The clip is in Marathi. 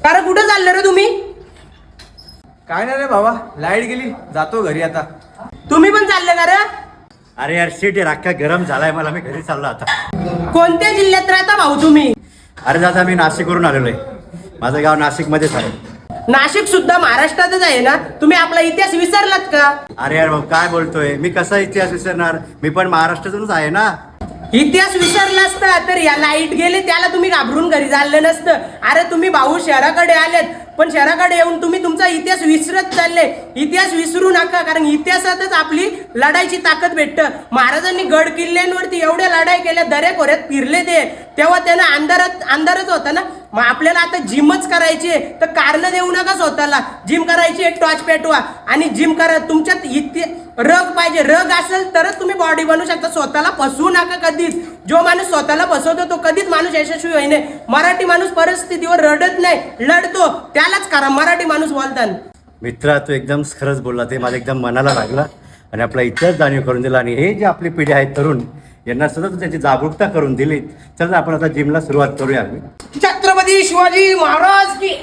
कारण कुठं चाललं रे तुम्ही? काय नाही रे बाबा, लाईट गेली, जातो घरी आता. तुम्ही पण चालले का रे? अरे यार सीट राख्या गरम झालाय मला, मी घरी चाललो आता. कोणत्या जिल्ह्यात राहता भाऊ तुम्ही? अरे दादा मी नाशिकवरून आलेलो आहे, माझं गाव नाशिकमध्येच आहे. नाशिक सुद्धा महाराष्ट्रातच आहे ना? तुम्ही आपला इतिहास विसरलात का? अरे यार भाऊ काय बोलतोय, मी कसा इतिहास विसरणार, मी पण महाराष्ट्रातूनच आहे ना. इतिहास विसरला असता तर या लाईट गेले त्याला तुम्ही घाबरून घरी चाललं नसतं. अरे तुम्ही भाऊ शहराकडे आलेत, पण शहराकडे येऊन तुम्ही तुमचा इतिहास विसरत चालले. इतिहास विसरू नका, कारण इतिहासातच आपली लढाईची ताकद भेटतं. महाराजांनी गड किल्ल्यांवरती एवढ्या लढाई केल्या, दऱ्याखोऱ्यात फिरले ते, तेव्हा त्यांना अंधारच होता ना. मग आपल्याला आता जिमच करायची, तर कारण देऊ नका स्वतःला. जिम करायची, एक टॉर्च पेटवा आणि जिम करा. तुमच्यात रग पाहिजे, रग असेल तरच तुम्ही बॉडी बनवू शकता. स्वतःला फसवू नका कधीच. जो माणूस स्वतःला फसवतो तो कधीच माणूस यशस्वी होई नाही. मराठी माणूस परिस्थितीवर रडत नाही, लढतो, त्यालाच करा मराठी माणूस बोलताना. मित्रा तू एकदम खरंच बोलला, ते माझ्या एकदम मनाला लागला आणि आपला इतिहास जाणीव करून दिला. आणि हे जे आपली पिढी आहे तरुण, यांना सुद्धा तू त्याची जागरूकता करून दिली. चल आपण आता जिमला सुरुवात करूया. छत्रपती शिवाजी महाराज की.